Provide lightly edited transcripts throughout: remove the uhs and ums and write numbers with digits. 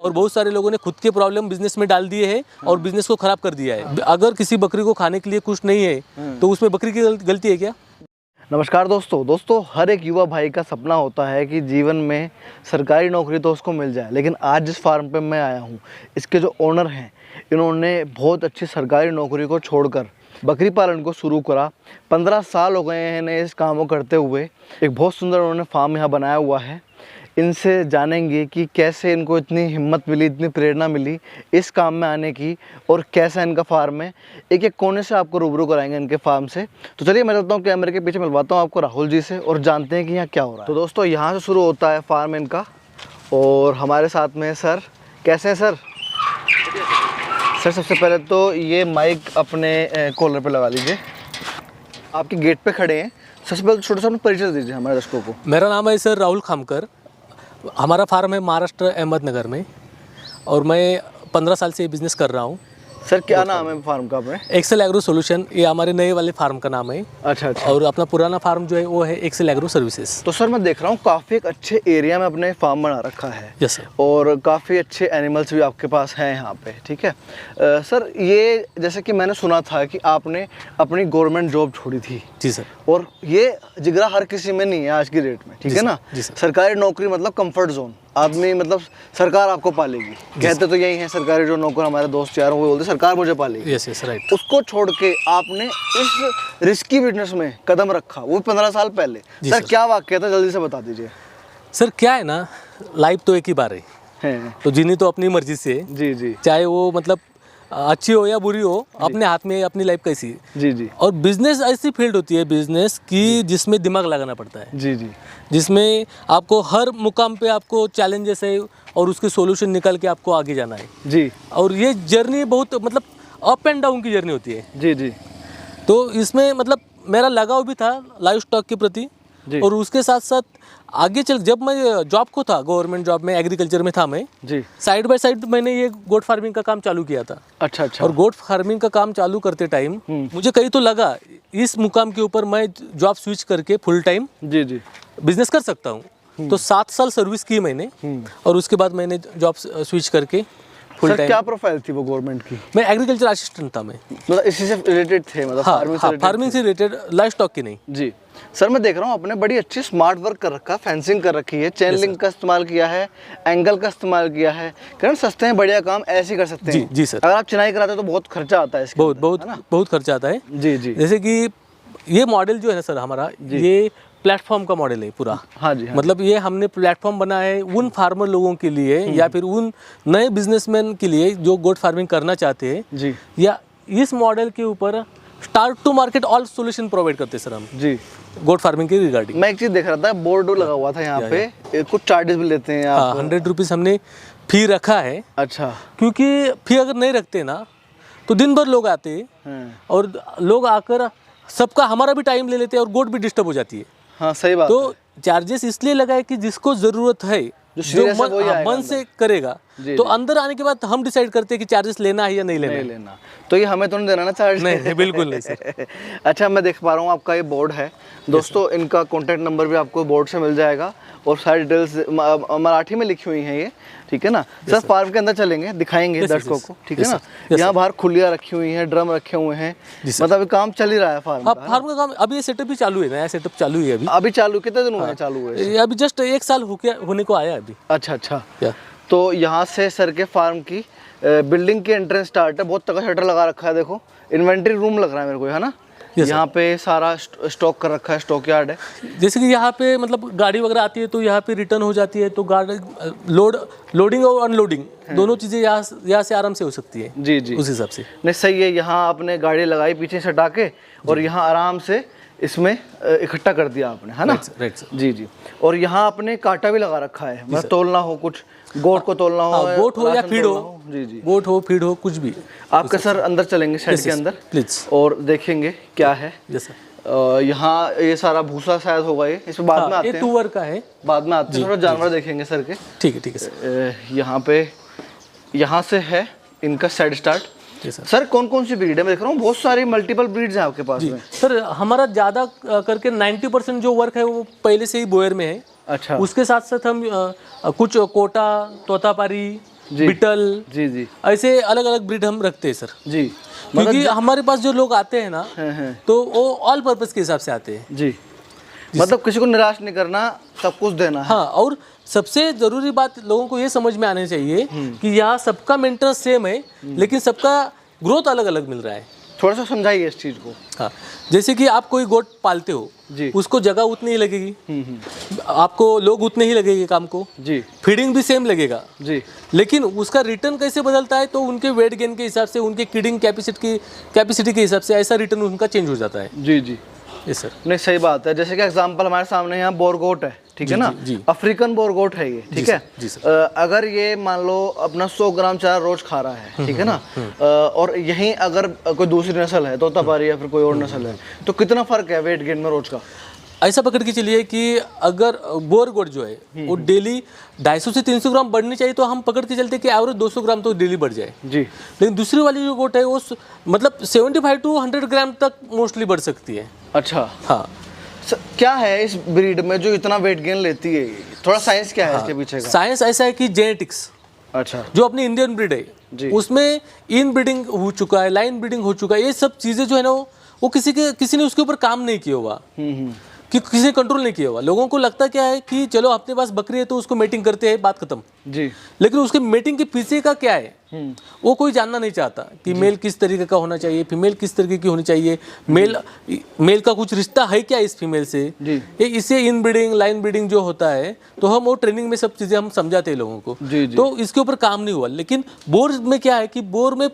और बहुत सारे लोगों ने खुद के प्रॉब्लम बिजनेस में डाल दिए हैं और बिजनेस को खराब कर दिया है। अगर किसी बकरी को खाने के लिए कुछ नहीं है तो उसमें बकरी की गलती है क्या? नमस्कार दोस्तों, हर एक युवा भाई का सपना होता है कि जीवन में सरकारी नौकरी तो उसको मिल जाए। लेकिन आज जिस फार्म पे मैं आया हूँ, इसके जो ओनर हैं, इन्होंने बहुत अच्छी सरकारी नौकरी को छोड़कर बकरी पालन को शुरू करा। 15 साल हो गए हैं इन्हें इस काम को करते हुए। एक बहुत सुंदर उन्होंने फार्म यहाँ बनाया हुआ है। इनसे जानेंगे कि कैसे इनको इतनी हिम्मत मिली, इतनी प्रेरणा मिली इस काम में आने की, और कैसा इनका फार्म है। एक एक कोने से आपको रूबरू कराएंगे इनके फार्म से। तो चलिए मैं चलता हूँ कैमरे के पीछे, मिलवाता हूँ आपको राहुल जी से और जानते हैं कि यहाँ क्या हो रहा है। तो दोस्तों, यहाँ से शुरू होता है फार्म इनका, और हमारे साथ में सर। कैसे हैं सर? सर सबसे पहले तो ये माइक अपने कॉलर पे लगा लीजिए। आपके गेट पे खड़े हैं। सबसे पहले छोटा सा परिचय दीजिए हमारे दर्शकों को। मेरा नाम है सर राहुल खामकर। हमारा फार्म है महाराष्ट्र अहमदनगर में, और मैं 15 साल से ये बिज़नेस कर रहा हूँ। सर क्या नाम है फार्म का अपने? एक्सेल एग्रो सोल्यूशन, ये हमारे नए वाले फार्म का नाम है। अच्छा। और अपना पुराना फार्म जो है वो है एक्सेल एग्रो सर्विसेज। तो सर मैं देख रहा हूँ काफ़ी एक अच्छे एरिया में अपने फार्म बना रखा है। Yes sir. और काफ़ी अच्छे एनिमल्स भी आपके पास हैं यहाँ पे, ठीक है। सर ये जैसे कि मैंने सुना था कि आपने अपनी गवर्नमेंट जॉब छोड़ी थी। जी सर। और ये जिगरा हर किसी में नहीं है आज की डेट में, ठीक है ना। सरकारी नौकरी मतलब कंफर्ट जोन, आदमी मतलब सरकार आपको पालेगी, कहते तो यही है सरकारी जो नौकर हमारे दोस्त यार वो बोलते सरकार मुझे पालेगी। Yes right. उसको छोड़ के आपने इस रिस्की बिजनेस में कदम रखा, वो 15 साल पहले। सर क्या वाकया था, जल्दी से बता दीजिए। सर क्या है ना, लाइफ तो एक ही बार है, तो जीनी तो अपनी मर्जी से। जी। चाहे वो मतलब अच्छी हो या बुरी हो, अपने हाथ में अपनी लाइफ कैसी। जी। और बिजनेस ऐसी फील्ड होती है बिजनेस की जिसमें दिमाग लगाना पड़ता है। जी। जिसमें आपको हर मुकाम पे आपको चैलेंजेस है और उसके सॉल्यूशन निकल के आपको आगे जाना है। जी। और ये जर्नी बहुत मतलब अप एंड डाउन की जर्नी होती है। जी। तो इसमें मतलब मेरा लगाव भी था लाइव स्टॉक के प्रति, और उसके साथ साथ आगे चल, जब मैं जॉब को था, गवर्नमेंट जॉब में एग्रीकल्चर में था मैं जी, साइड बाय साइड मैंने ये गोट फार्मिंग का काम चालू किया था। अच्छा। और गोट फार्मिंग का काम चालू करते टाइम मुझे कहीं तो लगा इस मुकाम के ऊपर मैं जॉब स्विच करके फुल टाइम जी बिजनेस कर सकता हूँ। तो 7 साल सर्विस की मैंने, और उसके बाद मैंने जॉब स्विच करके फुल टाइम। क्या प्रोफाइल थी वो गवर्नमेंट की? मैं एग्रीकल्चर असिस्टेंट था। मैं मतलब इसी से रिलेटेड थे, मतलब फार्मिंग से रिलेटेड, लाइव स्टॉक की नहीं। जी सर, मैं देख रहा हूँ आपने बड़ी अच्छी स्मार्ट वर्क कर रखा, फेंसिंग कर रखी है, चेन लिंक का इस्तेमाल किया है, एंगल का इस्तेमाल किया है। कारण सस्ते हैं, बढ़िया काम ऐसे कर सकते हैं। जी सर। अगर आप चिनाई कराते हो तो बहुत खर्चा आता है इसके, बहुत खर्चा आता है। जी। जैसे कि ये मॉडल जो है ना सर हमारा, ये प्लेटफॉर्म का मॉडल है पूरा। हाँ जी। मतलब ये हमने प्लेटफॉर्म बनाया है उन फार्मर लोगों के लिए, या फिर उन नए बिजनेसमैन के लिए जो गोट फार्मिंग करना चाहते हैं जी, या इस मॉडल के ऊपर start to market all solution provide करते सर हम जी, गोट फार्मिंग के रिगार्डिंग। मैं एक चीज देख रहा था, बोर्ड लगा हुआ था यहाँ पे, कुछ चार्जेस भी लेते हैं आप? 100 रुपीज़ हमने फी रखा है। अच्छा। क्योंकि फी अगर नहीं रखते ना तो दिन भर लोग आते हैं, और लोग आकर सबका हमारा भी टाइम ले लेते हैं और गोट भी डिस्टर्ब हो जाती है। हाँ सही बात। तो चार्जेस इसलिए लगाए कि जिसको जरूरत है, जो मन से करेगा, तो अंदर आने के बाद हम डिसाइड करते हैं कि चार्जेस लेना है या नहीं लेना। तो ये हमें तो नहीं देना ना चार्ज? नहीं, बिल्कुल नहीं सर। अच्छा, मैं देख पा रहा हूँ आपका ये बोर्ड है दोस्तों, इनका कॉन्टैक्ट नंबर भी आपको बोर्ड से मिल जाएगा, और सारी डिटेल्स मराठी में लिखी हुई हैं ये, ठीक है ना। सर फार्म के अंदर चलेंगे, दिखाएंगे दर्शकों को, ठीक है ना। यहाँ बाहर खुलियाँ रखी हुई हैं, ड्रम रखे हुए हैं, मतलब काम चल ही रहा है फार्म का। फार्म का काम अभी ये सेटअप भी चालू है, नया सेटअप चालू है अभी चालू। कितने दिन हुए चालू है? अभी जस्ट 1 साल होने को आया अभी। अच्छा। तो यहाँ से सर के फार्म की बिल्डिंग की एंट्रेंस स्टार्ट है। बहुत तगड़ा शटर लगा रखा है, देखो इन्वेंट्री रूम लग रहा है मेरे को, है ना। यहाँ पे सारा स्टॉक कर रखा है, स्टॉक यार्ड है। जैसे कि यहाँ पे मतलब गाड़ी वगैरह आती है तो यहाँ पे रिटर्न हो जाती है, तो गाड़ी लोडिंग और अनलोडिंग दोनों चीज़ें यहाँ से आराम से हो सकती है। जी उस हिसाब से। नहीं सही है, यहाँ आपने गाड़ी लगाई पीछे से हटा के, और यहाँ आराम से इसमें इकट्ठा कर दिया आपने, है ना। Right sir. जी। और यहाँ आपने कांटा भी लगा रखा है, मतलब तोलना हो, कुछ गोट को तोलना हो, गोट हो या फीड हो। जी। गोट हो, फीड हो, कुछ भी। आपका सर अंदर चलेंगे शेड के अंदर प्लीज, और देखेंगे क्या है। यहाँ ये सारा भूसा शायद होगा, ये इसमें बाद में आते हैं, टूवर का है, बाद में आते हैं, थोड़ा जानवर देखेंगे सर के। ठीक है सर। यहाँ पे, यहाँ से है इनका सेट स्टार्ट। सर कौन कौन सी ब्रीड है? मैं देख रहा हूँ बहुत सारी मल्टीपल ब्रीड्स हैं आपके पास में। सर हमारा ज़्यादा करके 90% जो वर्क है वो पहले से ही बोयर में है। अच्छा। उसके साथ साथ हम कुछ कोटा, तोतापारी, बिटल, जी जी, ऐसे अलग अलग ब्रीड हम रखते हैं सर जी। क्योंकि हमारे पास जो लोग आते हैं ना तो वो ऑल पर्पस के हिसाब से आते हैं जी, मतलब किसी को निराश नहीं करना, सब कुछ देना है। हाँ, और सबसे जरूरी बात लोगों को ये समझ में आनी चाहिए कि यहाँ सबका मेंटेनेंस सेम है लेकिन सबका ग्रोथ अलग अलग मिल रहा है। थोड़ा सा समझाइए इस चीज़ को। हाँ, जैसे कि आप कोई गोट पालते हो जी, उसको जगह उतनी ही लगेगी, आपको लोग उतने ही लगेंगे काम को, जी, फीडिंग भी सेम लगेगा जी, लेकिन उसका रिटर्न कैसे बदलता है तो उनके वेट गेन के हिसाब से, उनके किडिंग कैपेसिटी के हिसाब से ऐसा रिटर्न उनका चेंज हो जाता है। जी, जी, यस सर। नहीं सही बात है। जैसे कि एग्जांपल हमारे सामने यहाँ बोरगोट है, ठीक है ना, जी। अफ्रीकन बोरगोट है ये, ठीक है। जी सर। अगर ये मान लो अपना 100 ग्राम चारा रोज खा रहा है, ठीक है ना, और यहीं अगर कोई दूसरी नस्ल है, तोतापारी या फिर कोई और नस्ल है, तो कितना फर्क है वेट गेन में रोज का? ऐसा पकड़ के चलिए कि अगर बोर गोट जो है वो डेली 250 से 300 ग्राम बढ़नी चाहिए तो हम पकड़ के चलते कि एवरेज 200 ग्राम तो डेली बढ़ जाए जी। लेकिन दूसरी वाली जो गोट है वो मतलब 75 टू 100 ग्राम तक मोस्टली बढ़ सकती है। अच्छा, हाँ। क्या है इस ब्रीड में जो इतना वेट गेन लेती है? थोड़ा साइंस क्या है इसके पीछे का? साइंस ऐसा है कि जेनेटिक्स, अच्छा, जो अपनी इंडियन ब्रीड है उसमें इन ब्रीडिंग हो चुका है, लाइन ब्रीडिंग हो चुका है, ये सब चीज़ें जो है ना वो किसी ने उसके ऊपर काम नहीं किया हुआ, कि किसी ने कंट्रोल नहीं किया हुआ। लोगों को लगता क्या है कि चलो अपने पास बकरी है तो उसको मेटिंग करते हैं, बात खत्म जी। लेकिन उसके मेटिंग के पीछे का क्या है वो कोई जानना नहीं चाहता कि मेल किस तरीके का होना चाहिए, फीमेल किस तरीके की होनी चाहिए, मेल का कुछ रिश्ता है क्या इस फीमेल से, इससे इन ब्रीडिंग लाइन ब्रीडिंग जो होता है तो हम वो ट्रेनिंग में सब चीज़ें हम समझाते हैं लोगों को। तो इसके ऊपर काम नहीं हुआ। लेकिन बोर में क्या है कि बोर में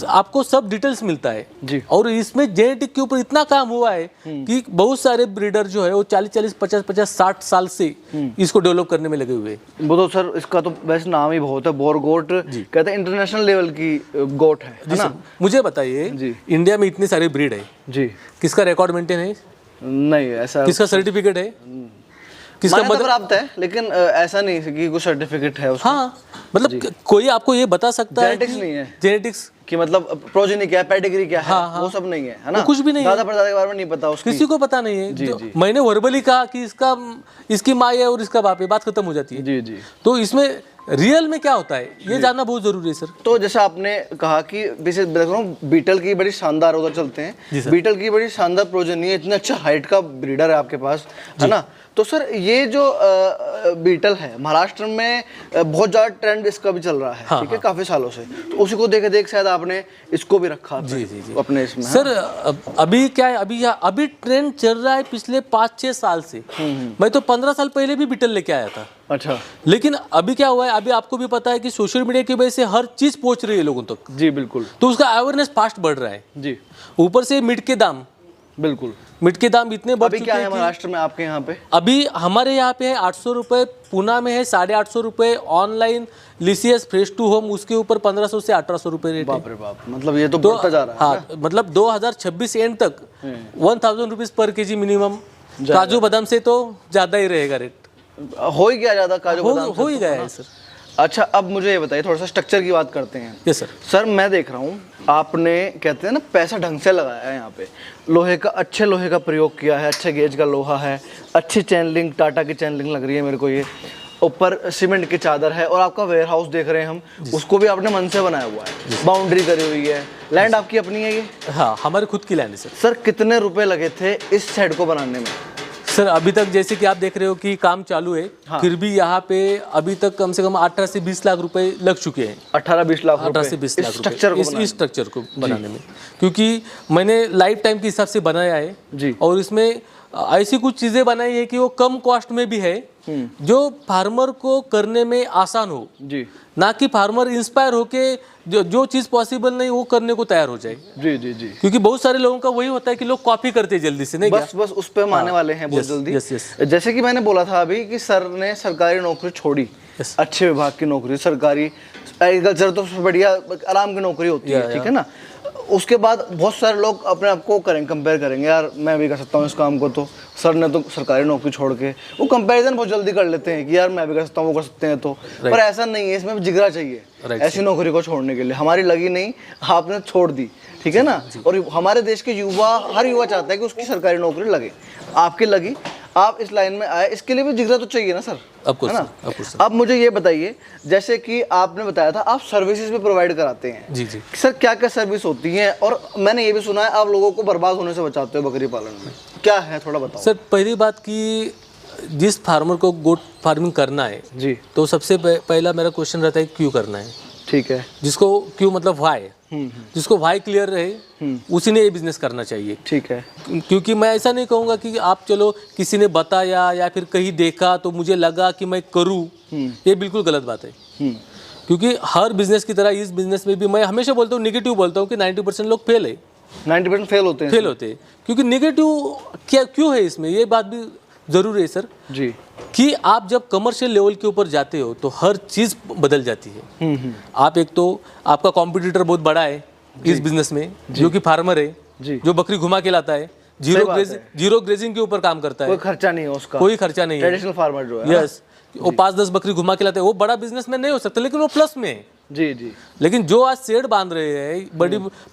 आपको सब डिटेल्स मिलता है जी। और इसमें जेनेटिक के ऊपर इतना काम हुआ है कि बहुत सारे ब्रीडर जो है वो 40-40, 50-50, 60 साल से इसको डेवलप करने में लगे हुए हैं। वो तो सर इसका तो वैसे नाम ही बहुत है, बोरगोट कहते हैं, इंटरनेशनल लेवल की गोट है ना? मुझे बताइए इंडिया में इतने सारे ब्रीड है जी, किसका रिकॉर्ड मेंटेन है? नहीं ऐसा, किसका सर्टिफिकेट है? किसका मतलब प्राप्त है लेकिन ऐसा नहीं कि कोई सर्टिफिकेट है उसका। हाँ, मतलब कोई आपको ये बता सकता है जेनेटिक्स नहीं है, जेनेटिक्स कि मतलब प्रोजेनी क्या है, पेडिग्री क्या है, वो सब नहीं है ना? कुछ भी नहीं है, दादा परदादा के बारे में नहीं पता उसकी, किसी को पता नहीं है। जी, जी। मैंने वर्बली कहा कि इसकी माँ है और इसका बाप है, बात खत्म हो जाती है। जी जी। तो इसमें रियल में क्या होता है ये जानना बहुत जरूरी है सर। तो जैसे आपने कहा कि विशेष देखो बीटल की बड़ी शानदार, उधर चलते हैं, बीटल की बड़ी शानदार प्रोजेनी है, इतने अच्छा हाइट का ब्रीडर है आपके पास, है ना? तो सर ये जो बीटल है महाराष्ट्र में बहुत ज़्यादा ट्रेंड इसका भी चल रहा है, ठीक है, काफ़ी सालों से, तो उसी को देख शायद आपने इसको भी रखा जी अपने इसमें। सर अभी क्या है, अभी ट्रेंड चल रहा है पिछले 5-6 साल से। मैं तो 15 साल पहले भी बीटल लेके आया था। अच्छा, लेकिन अभी क्या हुआ है, अभी आपको भी पता है कि सोशल मीडिया की वजह से हर चीज पहुंच रही है लोगों तक। जी बिल्कुल। तो उसका अवेयरनेस फास्ट बढ़ रहा है जी। ऊपर से मीट के दाम, बिल्कुल मीट के दाम इतने बढ़ चुके हैं। क्या है महाराष्ट्र में आपके यहाँ पे? अभी हमारे यहाँ पे है 800 रुपये, पूना में है 850 रुपये, ऑनलाइन लिसियस फ्रेश टू होम उसके ऊपर 1500 से 1800 रुपये रेट है। बाप रे बाप, मतलब ये तो बढ़ता जा रहा है। हाँ, मतलब 2026 एंड तक 1000 रुपीज पर केजी मिनिमम। काजू बादाम से तो ज्यादा ही रहेगा रेट, हो ही गया ज्यादा, काजू बादाम हो ही गया है सर। अच्छा, अब मुझे ये बताइए, थोड़ा सा स्ट्रक्चर की बात करते हैं। Yes sir. सर मैं देख रहा हूँ आपने कहते हैं ना पैसा ढंग से लगाया है यहाँ पे, लोहे का, अच्छे लोहे का प्रयोग किया है, अच्छे गेज का लोहा है, अच्छी चैन लिंक, टाटा की चैन लिंक लग रही है मेरे को, ये ऊपर सीमेंट की चादर है, और आपका वेयर हाउस देख रहे हैं हम, उसको भी आपने मन से बनाया हुआ है, बाउंड्री करी हुई है, लैंड आपकी अपनी है ये? हाँ, हमारी खुद की लैंड है सर। सर कितने रुपए लगे थे इस शेड को बनाने में? सर अभी तक जैसे कि आप देख रहे हो कि काम चालू है, हाँ। फिर भी यहाँ पे अभी तक कम से कम 18 से 20 लाख रुपए लग चुके हैं। 18-20 लाख 18 से 20 लाख रुपए इस स्ट्रक्चर को बनाने में, क्योंकि मैंने लाइफ टाइम के हिसाब से बनाया है जी। और इसमें ऐसी कुछ चीजें बनाई है कि वो कम कॉस्ट में भी है, जो फार्मर को करने में आसान हो जी, ना कि फार्मर इंस्पायर होके जो चीज पॉसिबल नहीं वो करने को तैयार हो जाए। जी जी जी। क्योंकि बहुत सारे लोगों का वही होता है कि लोग कॉपी करते हैं जल्दी से, नहीं बस उस पे हम आने वाले हैं बहुत जल्दी। जैसे कि मैंने बोला था अभी कि सर ने सरकारी नौकरी छोड़ी, अच्छे विभाग की नौकरी, सरकारी एग्रीकल्चर तो बढ़िया आराम की नौकरी होती है, ठीक है ना? उसके बाद बहुत सारे लोग अपने आप को कंपेयर करेंगे, यार मैं भी कर सकता हूँ इस काम को, तो सर ने तो सरकारी नौकरी छोड़ के, वो कंपैरिजन बहुत जल्दी कर लेते हैं कि यार मैं भी कर सकता हूँ, वो कर सकते हैं, तो पर ऐसा नहीं है, इसमें जिगरा चाहिए ऐसी नौकरी को छोड़ने के लिए। हमारी लगी नहीं, आपने छोड़ दी, ठीक है ना? और हमारे देश के युवा, हर युवा चाहता है कि उसकी सरकारी नौकरी लगे, आपकी लगी, आप इस लाइन में आए, इसके लिए भी जिगरा तो चाहिए ना सर, है ना? अब मुझे ये बताइए, जैसे कि आपने बताया था आप सर्विसेज भी प्रोवाइड कराते हैं। जी जी सर क्या क्या सर्विस होती है, और मैंने ये भी सुना है आप लोगों को बर्बाद होने से बचाते हो बकरी पालन में, क्या है थोड़ा बताओ। सर, पहली बात कि जिस फार्मर को गोट फार्मिंग करना है जी, तो सबसे पहला मेरा क्वेश्चन रहता है क्यों करना है। ठीक है। जिसको क्यों मतलब वाई, जिसको वाई क्लियर रहे उसी ने ये बिजनेस करना चाहिए। ठीक है। क्योंकि मैं ऐसा नहीं कहूँगा कि आप चलो किसी ने बताया या फिर कहीं देखा तो मुझे लगा कि मैं करूँ, ये बिल्कुल गलत बात है। क्योंकि हर बिजनेस की तरह इस बिजनेस में भी मैं हमेशा बोलता हूँ, निगेटिव बोलता हूँ कि 90% लोग फेल है, 90% फेल होते हैं। फेल होते हैं क्योंकि निगेटिव क्या क्यों है इसमें, ये बात भी ज़रूरी है सर जी, कि आप जब कमर्शियल लेवल के ऊपर जाते हो तो हर चीज़ बदल जाती है। आप एक तो आपका कॉम्पिटिटर बहुत बड़ा है इस बिजनेस में, जो कि फार्मर है, जो बकरी घुमा के लाता है, जीरो ग्रेजिंग के ऊपर काम करता है, कोई खर्चा नहीं है उसका, कोई खर्चा नहीं है। ट्रेडिशनल फार्मर जो है, यस, वो 5-10 बकरी घुमा के लाता है, वो बड़ा बिजनेस में नहीं हो सकता, लेकिन वो प्लस में है। जी जी। लेकिन जो आज शेड बांध रहे हैं,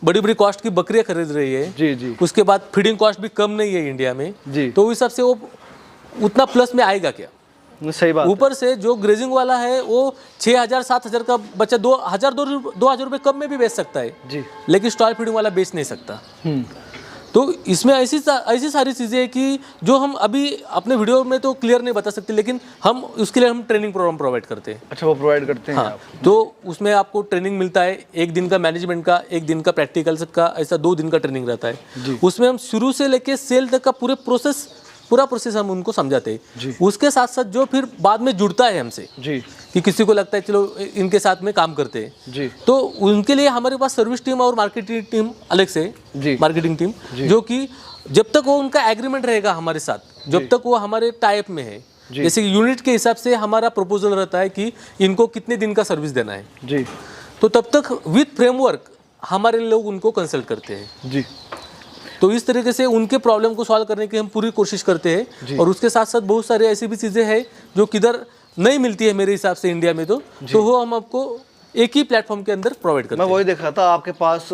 बड़ी कॉस्ट की बकरियां खरीद रही है, जी जी, उसके बाद फीडिंग कॉस्ट भी कम नहीं है इंडिया में जी, तो उस हिसाब से वो उतना प्लस में आएगा क्या? सही बात। ऊपर से जो ग्रेजिंग वाला है वो 6,000-7,000 का बच्चा 2,000 रुपये कम में भी बेच सकता है जी, लेकिन स्टॉल फीडिंग वाला बेच नहीं सकता। तो इसमें ऐसी सारी चीज़ें हैं कि जो हम अभी अपने वीडियो में तो क्लियर नहीं बता सकते, लेकिन हम उसके लिए हम ट्रेनिंग प्रोग्राम प्रोवाइड करते हैं। अच्छा, वो प्रोवाइड करते हैं हाँ, आप? तो उसमें आपको ट्रेनिंग मिलता है, 1 दिन का मैनेजमेंट का, 1 दिन का प्रैक्टिकल का, ऐसा 2 दिन का ट्रेनिंग रहता है। उसमें हम शुरू से लेके सेल तक का पूरा प्रोसेस हम उनको समझाते हैं। उसके साथ साथ जो फिर बाद में जुड़ता है हमसे जी, कि किसी को लगता है चलो इनके साथ में काम करते हैं जी, तो उनके लिए हमारे पास सर्विस टीम और मार्केटिंग टीम अलग से, मार्केटिंग टीम, जो कि जब तक वो उनका एग्रीमेंट रहेगा हमारे साथ, जब तक वो हमारे टाइप में है, जैसे कि यूनिट के हिसाब से हमारा प्रपोजल रहता है कि इनको कितने दिन का सर्विस देना है जी, तो तब तक विथ फ्रेमवर्क हमारे लोग उनको कंसल्ट करते हैं जी। तो इस तरीके से उनके प्रॉब्लम को सॉल्व करने की हम पूरी कोशिश करते हैं। और उसके साथ साथ बहुत सारी ऐसी भी चीज़ें हैं जो किधर नहीं मिलती है मेरे हिसाब से इंडिया में, तो वो हम आपको एक ही प्लेटफॉर्म के अंदर प्रोवाइड करते हैं। मैं वही देख रहा था आपके पास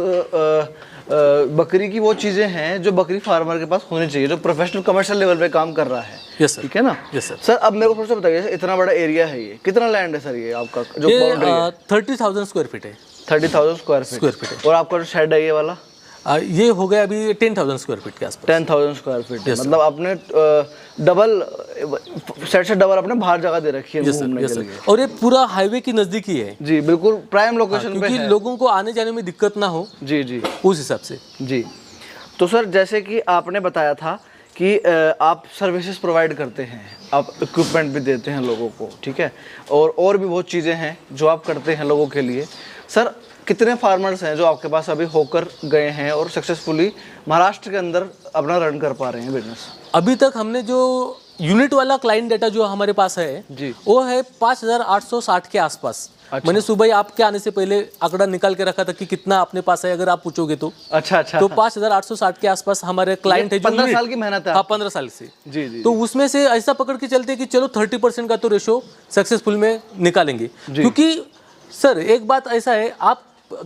बकरी की वो चीज़ें हैं जो बकरी फार्मर के पास होनी चाहिए, जो प्रोफेशनल कमर्शियल लेवल पे काम कर रहा है। यस सर, ठीक है ना? Yes sir. सर अब मेरे को थोड़ा सा बताइए, इतना बड़ा एरिया है, ये कितना लैंड है सर ये आपका जो बाउंड्री है? 30,000 स्क्वायर फीट है। 30,000 स्क्वायर फीट है। और आपका जो शेड है ये वाला? ये हो गया अभी 10,000 स्क्वायर फीट के आसपास। 10,000 स्क्वायर फीट, मतलब आपने डबल सेट से डबल आपने बाहर जगह दे रखी है घूमने के लिए। और ये पूरा हाईवे की नज़दीकी है जी, बिल्कुल प्राइम लोकेशन पे है, क्योंकि लोगों को आने जाने में दिक्कत ना हो। जी जी, उस हिसाब से जी। तो सर जैसे कि आपने बताया था कि आप सर्विसेज प्रोवाइड करते हैं, आप इक्विपमेंट भी देते हैं लोगों को, ठीक है, और भी बहुत चीज़ें हैं जो आप करते हैं लोगों के लिए। सर कितने फार्मर्स हैं जो आपके पास अभी होकर गए हैं और सक्सेसफुली महाराष्ट्र के अंदर अपना रन कर पा रहे हैं बिजनेस? अभी तक हमने जो यूनिट वाला क्लाइंट डाटा जो हमारे पास है जी, वो है 5,860 के आसपास। अच्छा। मैंने सुबह आपके आने से पहले आंकड़ा निकाल के रखा था कि कितना अपने पास है, अगर आप पूछोगे तो। अच्छा, तो 5,860 के आसपास हमारे क्लाइंट है जो 15 साल की मेहनत है। हाँ, 15 साल से। जी जी। तो उसमें से ऐसा पकड़ के चलते कि चलो 30% का तो रेशो सक्सेसफुल में निकालेंगे। क्योंकि सर एक बात ऐसा है, आप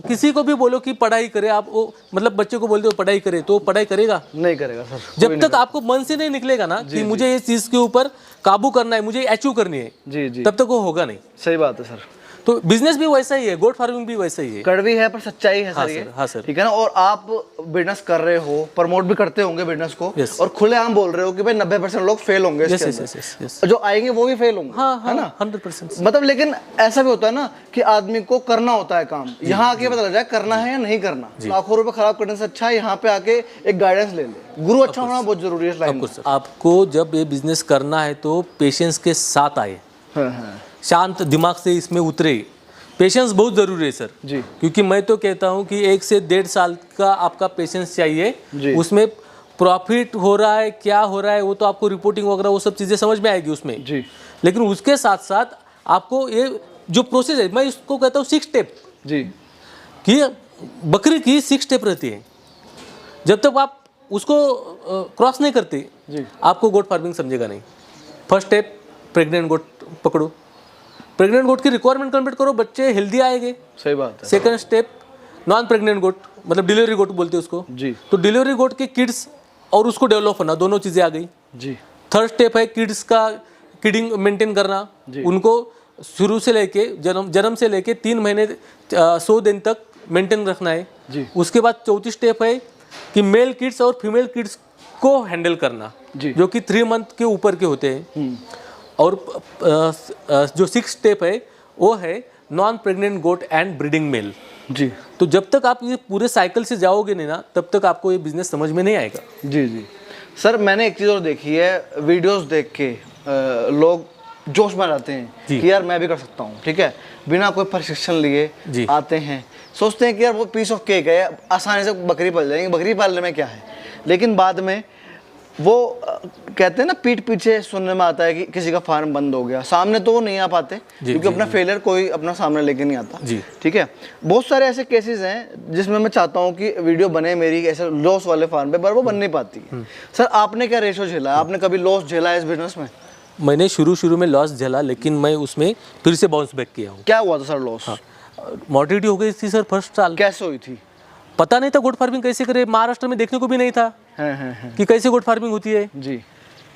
किसी को भी बोलो कि पढ़ाई करे, आप वो मतलब बच्चे को बोलते हो पढ़ाई करे तो पढ़ाई करेगा नहीं करेगा सर, जब तक आपको मन से नहीं निकलेगा ना कि मुझे इस चीज के ऊपर काबू करना है, मुझे अचीव करनी है, जी जी, तब तक वो होगा नहीं। सही बात है सर। तो बिजनेस भी वैसा ही है, गोट फार्मिंग भी वैसा ही है, कड़वी है पर सच्चाई है सर ये। हाँ सर, ठीक है ना? और आप बिजनेस कर रहे हो, प्रमोट भी करते होंगे बिजनेस को, Yes. और खुलेआम बोल रहे हो कि भाई 90% लोग फेल होंगे इसके अंदर। जो आएंगे वो भी फेल होंगे, है ना? 100%। मतलब लेकिन ऐसा भी होता है ना कि आदमी को करना होता है काम, यहाँ आके पता लग जाए करना है या नहीं करना। लाखों रुपए खराब करने से अच्छा है यहाँ पे आके एक गाइडेंस ले ले। गुरु अच्छा होना बहुत जरूरी है इस लाइन में। आपको जब ये बिजनेस करना है तो पेशेंस के साथ आए, शांत दिमाग से इसमें उतरे। पेशेंस बहुत ज़रूरी है सर जी, क्योंकि मैं तो कहता हूँ कि 1 से 1.5 साल का आपका पेशेंस चाहिए। उसमें प्रॉफिट हो रहा है क्या हो रहा है वो तो आपको रिपोर्टिंग वगैरह वो सब चीज़ें समझ में आएगी उसमें जी, लेकिन उसके साथ साथ आपको ये जो प्रोसेस है, मैं इसको कहता हूँ 6 स्टेप जी, कि बकरी की 6 स्टेप रहती है। जब तक आप उसको क्रॉस नहीं करते जी, आपको गोट फार्मिंग समझेगा नहीं। फर्स्ट स्टेप प्रेग्नेंट गोट पकड़ो, प्रेग्नेंट गोट की रिक्वायरमेंट कंप्लीट करो, बच्चे हेल्दी आएंगे। सही बात है। सेकंड स्टेप नॉन प्रेग्नेंट गोट, मतलब डिलीवरी गोट बोलते हैं उसको जी, तो डिलीवरी गोट के किड्स और उसको डेवलप होना, दोनों चीज़ें आ गई। जी, थर्ड स्टेप है किड्स का किडिंग मेंटेन करना, उनको शुरू से लेके जन्म से लेके 3 महीने 100 दिन तक मेंटेन रखना है जी। उसके बाद चौथी स्टेप है कि मेल किड्स और फीमेल किड्स को हैंडल करना जी। जो कि 3 मंथ के ऊपर के होते हैं। और जो 6 स्टेप है वो है non pregnant goat and breeding male जी। तो जब तक आप ये पूरे साइकिल से जाओगे नहीं ना, तब तक आपको ये बिजनेस समझ में नहीं आएगा जी जी। सर मैंने एक चीज़ और देखी है, वीडियोस देख के लोग जोश में आते हैं कि यार मैं भी कर सकता हूँ, ठीक है, बिना कोई प्रशिक्षण लिए आते हैं, सोचते हैं कि यार वो पीस ऑफ केक है, आसानी से बकरी पाल जाएंगे, बकरी पालने में क्या है। लेकिन बाद में वो कहते हैं ना, पीठ पीछे सुनने में आता है कि किसी का फार्म बंद हो गया, सामने तो वो नहीं आ पाते क्योंकि अपना फेलियर कोई अपना सामने लेके नहीं आता, ठीक है। बहुत सारे ऐसे केसेस हैं जिसमें मैं चाहता हूँ कि वीडियो बने मेरी ऐसे लॉस वाले फार्म पे, पर वो बन नहीं पाती है। सर आपने क्या रेशो झेला, आपने कभी लॉस झेला है इस बिजनेस में? मैंने शुरू में लॉस झेला, लेकिन मैं उसमें फिर से बाउंस बैक किया हूँ। क्या हुआ था सर लॉस? मॉर्टिलिटी हो गई थी सर फर्स्ट साल। कैसे हुई थी? पता नहीं था गोट फार्मिंग कैसे करे, महाराष्ट्र में देखने को भी नहीं था कि कैसे गोट फार्मिंग होती है जी।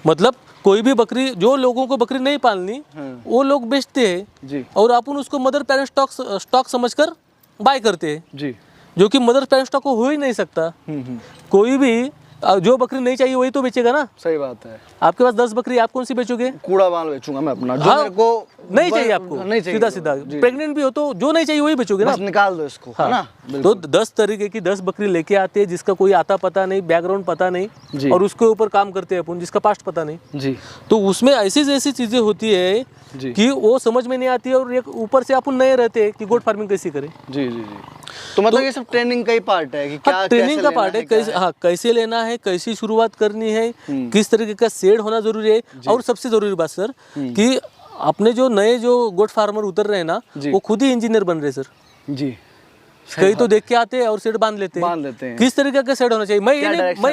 मतलब कोई भी बकरी, जो लोगों को बकरी नहीं पालनी वो लोग बेचते हैं जी, और अपन उसको मदर पेरेंट स्टॉक समझकर बाय करते हैं जी, जो कि मदर पेरेंट स्टॉक को हो ही नहीं सकता। कोई भी जो बकरी नहीं चाहिए वही तो बेचेगा ना। सही बात है। आपके पास 10 बकरी, आप कौन सी बेचोगे? कूड़ा माल बेचूंगा मैं अपना, जो मेरे को नहीं चाहिए आपको, नहीं चाहिए, सीधा प्रेग्नेंट भी हो तो जो नहीं चाहिए वही बेचोगे ना, निकाल दो इसको, है ना। तो 10 तरीके की 10 बकरी लेके आते हैं जिसका कोई आता पता नहीं, बैकग्राउंड पता नहीं, और उसके ऊपर काम करते हैं अपन जिसका पास्ट पता नहीं जी। तो उसमें ऐसी चीजें होती है कि वो समझ में नहीं आती है, और एक ऊपर से अपन नए रहते हैं कि गोट फार्मिंग कैसे करें जी जी जी। तो मतलब ये सब ट्रेनिंग का ही पार्ट है कि क्या ट्रेनिंग का पार्ट है, कैसे कैसे लेना है, कैसी शुरुआत करनी है, किस तरीके का शेड होना जरूरी है। और सबसे जरूरी बात सर कि अपने जो नए जो गोट फार्मर उतर रहे हैं ना, वो खुद ही इंजीनियर बन रहे सर जी। कई तो देख के आते हैं और सेट बांध लेते हैं। किस तरीके का सेट होना चाहिए, मैं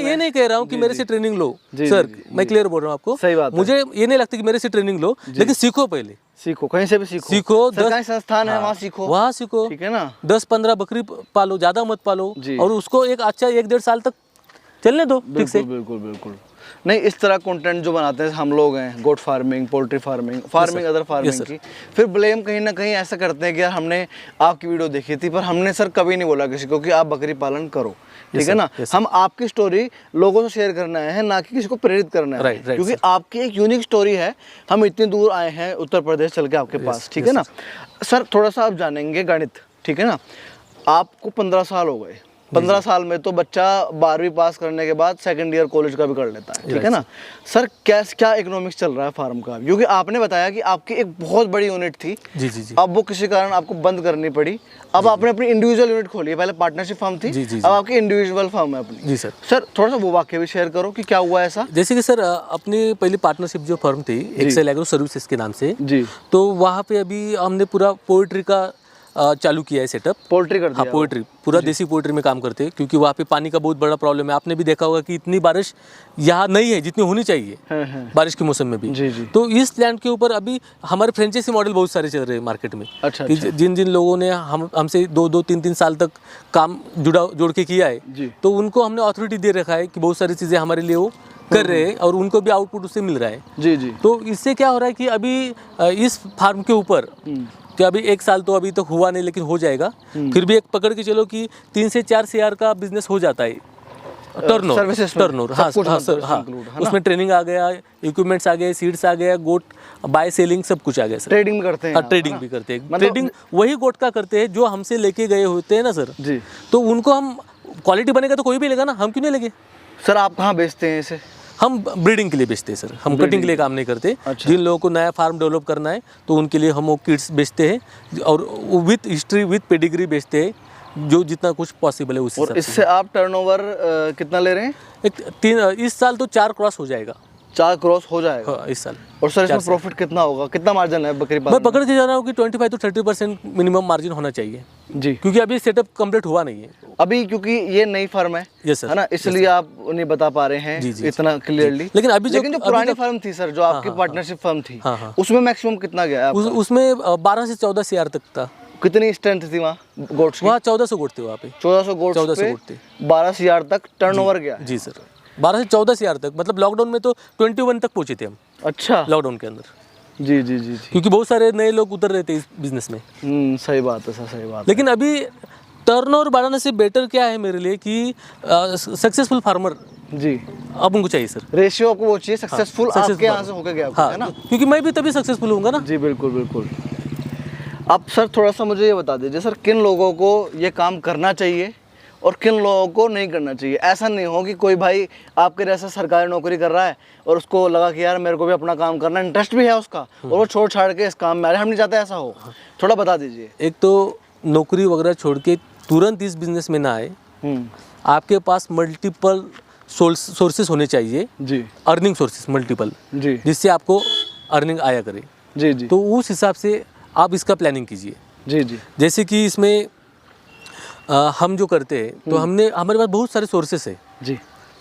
ये नहीं कह रहा हूँ कि मेरे से ट्रेनिंग लो सर, मैं क्लियर बोल रहा हूँ आपको। सही बात है। मुझे ये नहीं लगता कि मेरे से ट्रेनिंग लो, लेकिन सीखो, पहले सीखो, कहीं से भी सीखो। सरकारी संस्थान है, वहाँ सीखो, ठीक है ना। 10-15 बकरी पालो, ज्यादा मत पालो, और उसको एक अच्छा 1-1.5 साल तक चलने दो ठीक से। बिल्कुल बिल्कुल। नहीं, इस तरह कंटेंट जो बनाते हैं हम लोग हैं, goat farming, poultry farming, other farming की, फिर ब्लेम कहीं ना कहीं ऐसा करते हैं कि यार हमने आपकी वीडियो देखी थी, पर हमने सर कभी नहीं बोला किसी को कि आप बकरी पालन करो, ठीक है ना। हम आपकी स्टोरी लोगों से शेयर करना है, ना कि किसी को प्रेरित करना है, क्योंकि आपकी एक यूनिक स्टोरी है। हम इतनी दूर आए हैं उत्तर प्रदेश चल के आपके पास, ठीक है ना। सर थोड़ा सा आप जानेंगे गणित, ठीक है ना। आपको 15 साल हो गए, 15 साल में तो बच्चा 12वीं पास करने के बाद सेकंड ईयर कॉलेज का भी कर लेता है, ठीक है ना। सर क्या इकोनॉमिक्स चल रहा है फार्म का? क्योंकि आपने बताया कि आपकी एक बहुत बड़ी यूनिट थी जी जी जी। अब वो किसी कारण आपको बंद करनी पड़ी, अब आपने अपनी इंडिविजुअल यूनिट खोली है, पहले पार्टनरशिप फार्म थी जी, अब आपकी इंडिविजुअल फार्म है अपनी जी सर। सर थोड़ा सा वो वाक्य भी शेयर करो कि क्या हुआ ऐसा। जैसे कि सर अपनी पहली पार्टनरशिप जो फर्म थी एक्सेल एग्रो सर्विसेज के नाम से जी, तो वहाँ पे अभी हमने पूरा पोल्ट्री का चालू किया है सेटअप। पोल्ट्री करते हैं? हाँ, पोल्ट्री, पूरा देसी पोल्ट्री में काम करते हैं, क्योंकि वहाँ पे पानी का बहुत बड़ा प्रॉब्लम है। आपने भी देखा होगा कि इतनी बारिश यहाँ नहीं है जितनी होनी चाहिए बारिश के मौसम में भी जी जी। तो इस लैंड के ऊपर अभी हमारे फ्रेंचाइजी मॉडल बहुत सारे चल रहे हैं मार्केट में। अच्छा, अच्छा। जिन लोगों ने हमसे 2-3 साल तक काम जोड़ के किया है, तो उनको हमने अथॉरिटी दे रखा है कि बहुत सारी चीज़ें हमारे लिए वो कर रहे हैं, और उनको भी आउटपुट उससे मिल रहा है जी जी। तो इससे क्या हो रहा है कि अभी इस फार्म के ऊपर कि अभी 1 साल तो अभी तक हुआ नहीं, लेकिन हो जाएगा। फिर भी एक पकड़ के चलो कि 3 से 4 CR का बिजनेस हो जाता है टर्नओवर। हाँ सर, हाँ उसमें ट्रेनिंग आ गया, इक्विपमेंट्स आ गए, सीड्स आ गया, गोट बाय सेलिंग सब कुछ आ गया सर। ट्रेडिंग करते हैं? हाँ, ट्रेडिंग भी करते हैं। ट्रेडिंग वही गोट का करते हैं जो हमसे लेके गए होते हैं ना सर जी। तो उनको हम, क्वालिटी बनेगा तो कोई भी लेगा ना, हम क्यों नहीं लेंगे सर। आप कहाँ बेचते हैं इसे? हम ब्रीडिंग के लिए बेचते हैं सर, हम कटिंग के लिए काम नहीं करते। अच्छा। जिन लोगों को नया फार्म डेवलप करना है तो उनके लिए हम वो किट्स बेचते हैं, और विथ हिस्ट्री विथ पेडिग्री बेचते हैं, जो जितना कुछ पॉसिबल है उस। और इससे आप टर्नओवर कितना ले रहे हैं? इस साल तो 4 क्रॉस हो जाएगा। 4 क्रॉस हो जाएगा इस साल। और सर इसमें प्रॉफिट कितना होगा, कितना मार्जिन है बकरी पालन? मैं पकड़ के जा रहा हूँ कि 25 to 30% मिनिमम मार्जिन होना चाहिए जी, क्योंकि अभी सेटअप कंप्लीट हुआ नहीं है अभी, क्योंकि ये नई फर्म है है ना, इसलिए आप नहीं बता पा रहे हैं जी, इतना क्लियरली। लेकिन जो पुरानी फर्म थी सर, जो आपकी पार्टनरशिप फर्म थी, उसमें मैक्सिमम कितना गया? उसमें 12 से 14 CR तक था। कितनी स्ट्रेंथ थी वहाँ गोट्स की? वहाँ 1400 गोट थे, वहाँ पे 1400 गोट्स पे 12 CR तक टर्नओवर गया जी सर। 12 से 14,000 तक, मतलब लॉकडाउन में तो 21 तक पहुंचे थे हम। अच्छा। लॉकडाउन के अंदर। जी जी जी जी। क्योंकि बहुत सारे नए लोग उतर रहे थे इस बिजनेस में। सही बात है सर, सही बात है। लेकिन अभी टर्नओवर बढ़ाने से बेटर क्या है मेरे लिए कि सक्सेसफुल फार्मर जी अब उनको चाहिए सर। रेशियो आपको वो चाहिए सक्सेसफुल, हाँ, आपके यहाँ से होकर गया आपको, हाँ, है ना? क्योंकि मैं भी तभी सक्सेसफुल होऊंगा ना। जी बिल्कुल बिल्कुल। अब सर थोड़ा सा मुझे ये बता दीजिए सर, किन लोगों को ये काम करना चाहिए और किन लोगों को नहीं करना चाहिए? ऐसा नहीं हो कि कोई भाई आपके जैसा सरकारी नौकरी कर रहा है और उसको लगा कि यार मेरे को भी अपना काम करना, इंटरेस्ट भी है उसका, और वो छोड़ छाड़ के इस काम में आ रहे। हम नहीं चाहते ऐसा हो, थोड़ा बता दीजिए। एक तो नौकरी वगैरह छोड़ के तुरंत इस बिजनेस में ना आए। आपके पास मल्टीपल सोर्सेस होने चाहिए जी, अर्निंग सोर्सेस मल्टीपल, जी जिससे आपको अर्निंग आया करे। जी जी। तो उस हिसाब से आप इसका प्लानिंग कीजिए। जी जी जैसे कि इसमें हम जो करते हैं तो हमारे पास बहुत सारे सोर्सेस है, जी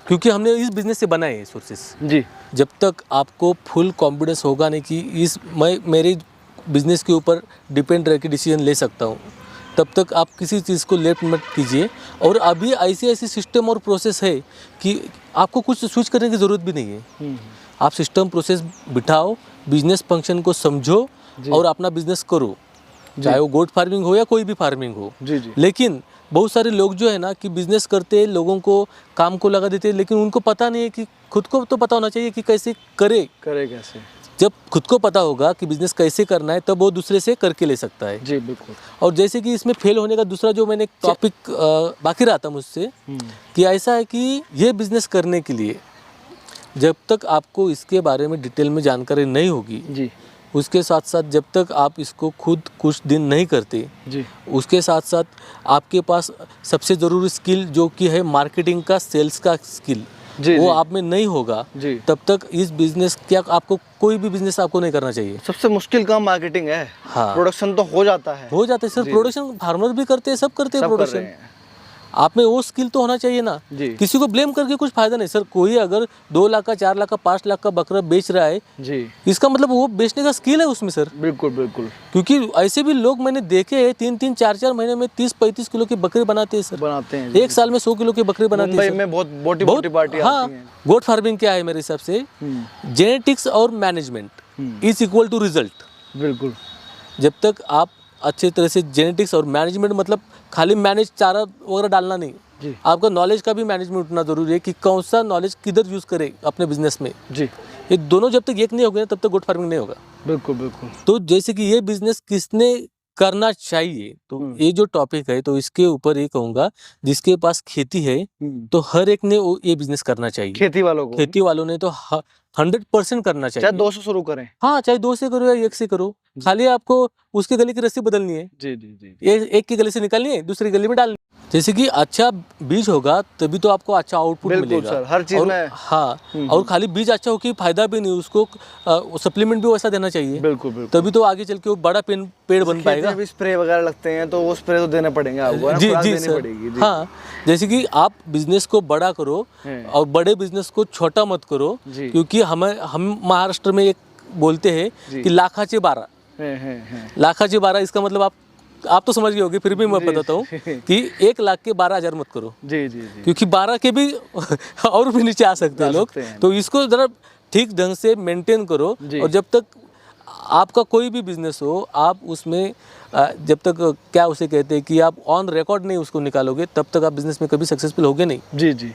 क्योंकि हमने इस बिज़नेस से बनाए हैं सोर्सेस। जी। जब तक आपको फुल कॉन्फिडेंस होगा नहीं कि मैं मेरे बिज़नेस के ऊपर डिपेंड रह के डिसीजन ले सकता हूँ, तब तक आप किसी चीज़ को लेफ्ट मत कीजिए। और अभी ऐसी सिस्टम और प्रोसेस है कि आपको कुछ स्विच करने की ज़रूरत भी नहीं है। आप सिस्टम प्रोसेस बिठाओ, बिजनेस फंक्शन को समझो और अपना बिजनेस करो, चाहे वो गोट फार्मिंग हो या कोई भी फार्मिंग हो। जी जी। लेकिन बहुत सारे लोग जो है ना कि बिजनेस करते हैं, लोगों को काम को लगा देते हैं, लेकिन उनको पता नहीं है कि खुद को तो पता होना चाहिए कि कैसे करे कैसे। जब खुद को पता होगा कि बिजनेस कैसे करना है, तब वो दूसरे से करके ले सकता है। जी बिल्कुल। और जैसे कि इसमें फेल होने का दूसरा जो मैंने टॉपिक बाकी रहा था मुझसे, कि ऐसा है कि ये बिजनेस करने के लिए जब तक आपको इसके बारे में डिटेल में जानकारी नहीं होगी जी, उसके साथ साथ जब तक आप इसको खुद कुछ दिन नहीं करते जी, उसके साथ साथ आपके पास सबसे ज़रूरी स्किल जो कि है मार्केटिंग का, सेल्स का स्किल, जी, वो जी। आप में नहीं होगा जी। तब तक इस बिजनेस क्या आपको कोई भी बिजनेस आपको नहीं करना चाहिए। सबसे मुश्किल काम मार्केटिंग है। हाँ। प्रोडक्शन तो हो जाता है, हो जाते हैं सर, जी। प्रोडक्शन फार्मर भी करते हैं, सब करते हैं सब कर प्रोडक्शन। रहे हैं। आप में वो स्किल तो होना चाहिए ना। जी। किसी को ब्लेम करके कुछ फायदा नहीं सर। कोई अगर 2 लाख का, 4 लाख का, 5 लाख का बकरा बेच रहा है, जी, इसका मतलब वो बेचने का स्किल है उसमें सर। बिल्कुल बिल्कुल। क्योंकि ऐसे भी लोग मैंने देखे हैं 3-3, 4-4 महीने में 30-35 किलो के बकरे बनाते हैं सर। बनाते हैं। एक साल में 100 किलो के बकरे बनाते हैं मुंबई सर। में बहुत मोटी पार्टी हाँ, आती हैं। गोट फार्मिंग क्या है मेरे हिसाब से, जेनेटिक्स और management is equal to result. बिल्कुल। जब तक आप अच्छे तरह से जेनेटिक्स और मैनेजमेंट, मतलब खाली मैनेज चारा वगैरह डालना नहीं, जी। आपका नॉलेज का भी मैनेजमेंट उतना जरूरी है कि कौन सा नॉलेज किधर यूज़ करे अपने बिजनेस में। जी, ये दोनों जब तक एक नहीं होंगे तब तक गोट फार्मिंग नहीं होगा। बिल्कुल बिल्कुल। तो जैसे कि ये बिजनेस किसने करना चाहिए, तो ये जो टॉपिक है तो इसके ऊपर ये कहूँगा, जिसके पास खेती है तो हर एक ने ये बिजनेस करना चाहिए। खेती वालों को, खेती वालों ने तो 100% करना चाहिए। चाहे 2 से शुरू करें। हाँ, चाहे 2 से करो या 1 से करो, खाली आपको उसके गले की रस्सी बदलनी है। जी जी जी। ये एक की गले से निकालनी है, दूसरी गले में डालनी है। जैसे कि अच्छा बीज होगा तभी तो आपको अच्छा आउटपुट बिल्कुल मिलेगा सर, हर चीज और में। हाँ, और खाली बीज अच्छा हो कि फायदा भी नहीं, उसको सप्लीमेंट भी वैसा देना चाहिए। बिल्कुल बिल्कुल। तभी तो आगे चल के वो बड़ा पेड़ बन पाएगा। भी स्प्रे वगैरह लगते हैं तो वो स्प्रे तो देने पड़ेंगे आपको, जी खुराक जी देनी सर। पड़ेगी। जी। हाँ, जैसे कि आप बिजनेस को बड़ा करो और बड़े बिजनेस को छोटा मत करो, जी। क्योंकि हम महाराष्ट्र में एक बोलते हैं कि लाखाचे 12। लाखाचे 12 इसका मतलब आप तो समझ गए होंगे, फिर भी मैं बताता हूँ कि 1 लाख के 12,000 मत करो। जी जी जी। क्योंकि 12 के भी और भी नीचे आ सकते हैं लोग। तो इसको जरा ठीक ढंग से मेंटेन करो। और जब तक आपका कोई भी बिजनेस हो, आप उसमें जब तक क्या उसे कहते हैं कि आप ऑन रिकॉर्ड नहीं उसको निकालोगे, तब तक आप बिजनेस में कभी सक्सेसफुल होगे नहीं। जी जी।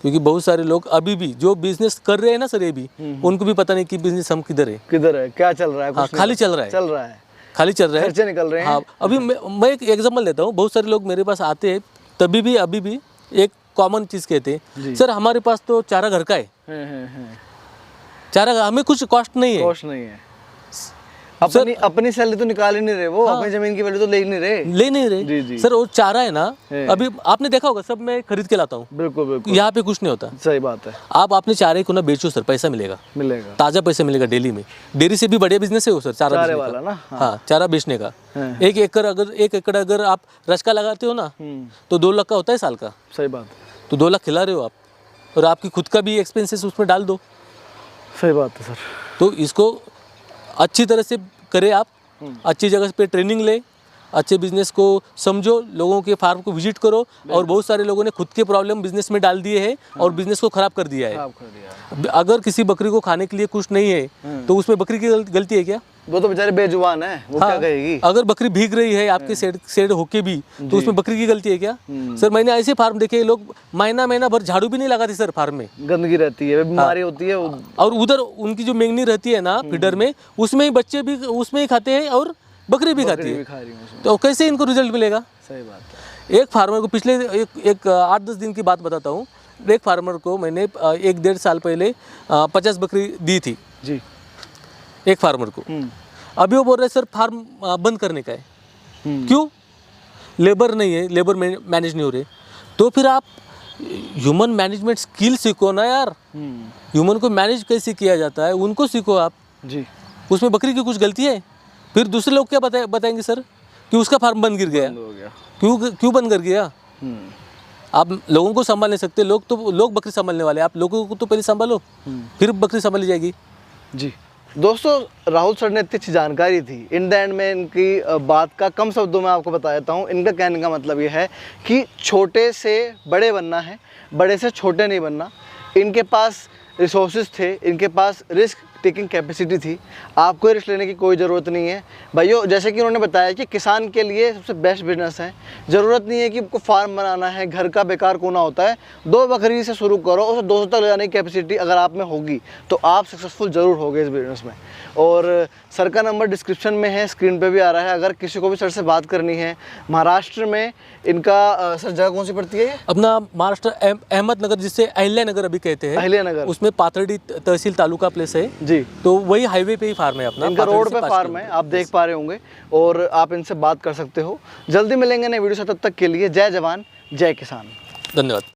क्योंकि बहुत सारे लोग अभी भी जो बिजनेस कर रहे हैं ना सर, ये भी उनको भी पता नहीं कि बिजनेस हम किधर है, क्या चल रहा है। हाँ, खाली चल रहा है, खाली चल रहा है, खर्चे निकल रहे हैं। हाँ, अभी मैं एक एग्जांपल लेता हूँ। बहुत सारे लोग मेरे पास आते हैं तभी भी अभी भी एक कॉमन चीज़ कहते हैं, सर हमारे पास तो चारा घर का है। चारा हमें कुछ कॉस्ट नहीं है। अपनी सैलरी तो निकाल ही नहीं रहे वो। हाँ। अपनी जमीन की वैल्यू तो ले ही नहीं रहे। जी जी। सर वो चारा है ना, अभी आपने देखा होगा, सब मैं खरीद के लाता हूँ। बिल्कुल बिल्कुल। यहाँ पे कुछ नहीं होता। सही बात है। आप अपने चारे को ना बेचो सर, पैसा मिलेगा, ताजा पैसा मिलेगा डेली में। डेयरी से भी बढ़िया बिजनेस है वो सर, चारा वाला ना। हाँ, चारा बेचने का। 1 एकड़ अगर आप रचका लगाते हो ना तो 2 लाख का होता है साल का। सही बात। तो 2 लाख खिला रहे हो आप, और आपकी खुद का भी एक्सपेंसेस उसमें डाल दो। सही बात है सर। तो इसको अच्छी तरह से करें आप, अच्छी जगह पे ट्रेनिंग ले अच्छे बिजनेस को समझो, लोगों के फार्म को विजिट करो। और बहुत सारे लोगों ने खुद के प्रॉब्लम बिजनेस में डाल दिए हैं और बिजनेस को खराब कर दिया है। अगर किसी बकरी को खाने के लिए कुछ नहीं है तो उसमें बकरी की गलती है क्या? वो तो बेचारे बेजुबान है, वो क्या कहेगी? अगर बकरी भीग रही है आपके सेड होके भी तो उसमें बकरी की गलती है क्या? सर मैंने ऐसे फार्म देखे, लोग महीना भर झाड़ू भी नहीं लगाते सर फार्म में, गंदगी रहती है, बीमारी होती है। और उधर उनकी जो मेंगनी रहती है ना फीडर में, उसमें ही बच्चे भी उसमें ही खाते हैं और बकरी भी खाती है। तो कैसे इनको रिजल्ट मिलेगा? सही बात है। एक फार्मर को पिछले एक 8-10 दिन की बात बताता हूँ। एक फार्मर को मैंने 1-1.5 साल पहले 50 बकरी दी थी जी, एक फार्मर को। अभी वो बोल रहे सर फार्म बंद करने का है। क्यों? लेबर नहीं है, लेबर मैनेज नहीं हो रहे। तो फिर आप ह्यूमन मैनेजमेंट स्किल सीखो ना यार। ह्यूमन को मैनेज कैसे किया जाता है उनको सीखो आप जी। उसमें बकरी की कुछ गलती है? फिर दूसरे लोग क्या बताएंगे सर कि उसका फार्म बंद गिर गया। क्यों बंद कर गया? आप लोगों को संभाल नहीं सकते, लोग बकरी संभालने वाले, आप लोगों को तो पहले संभालो, फिर बकरी संभाली जाएगी जी। दोस्तों राहुल सर ने इतनी अच्छी जानकारी थी। इन द एंड में इनकी बात का कम शब्दों में आपको बता देता हूँ। इनका कहने का मतलब ये है कि छोटे से बड़े बनना है, बड़े से छोटे नहीं बनना। इनके पास रिसोर्सेज थे, इनके पास रिस्क टेकिंग कैपेसिटी थी। आपको रिस्क लेने की कोई ज़रूरत नहीं है भाइयों। जैसे कि उन्होंने बताया कि किसान के लिए सबसे बेस्ट बिजनेस है। ज़रूरत नहीं है कि आपको फार्म बनाना है, घर का बेकार कोना होता है। 2 बकरी से शुरू करो, उसे 200 तक ले जाने की कैपेसिटी अगर आप में होगी तो आप सक्सेसफुल ज़रूर होगे इस बिजनेस में। और सर का नंबर डिस्क्रिप्शन में है, स्क्रीन पे भी आ रहा है। अगर किसी को भी सर से बात करनी है, महाराष्ट्र में इनका सर जगह कौन सी पड़ती है? अपना महाराष्ट्र अहमदनगर, जिसे अहिल्यानगर अभी कहते हैं, अहिल्यानगर, उसमें पाथर्डी तहसील तालुका प्लेस है जी। तो वही हाईवे पे ही फार्म है अपना, इनका रोड पे फार्म है, आप देख पा रहे होंगे। और आप इनसे बात कर सकते हो। जल्दी मिलेंगे नए वीडियो से, तब तक के लिए जय जवान जय किसान। धन्यवाद।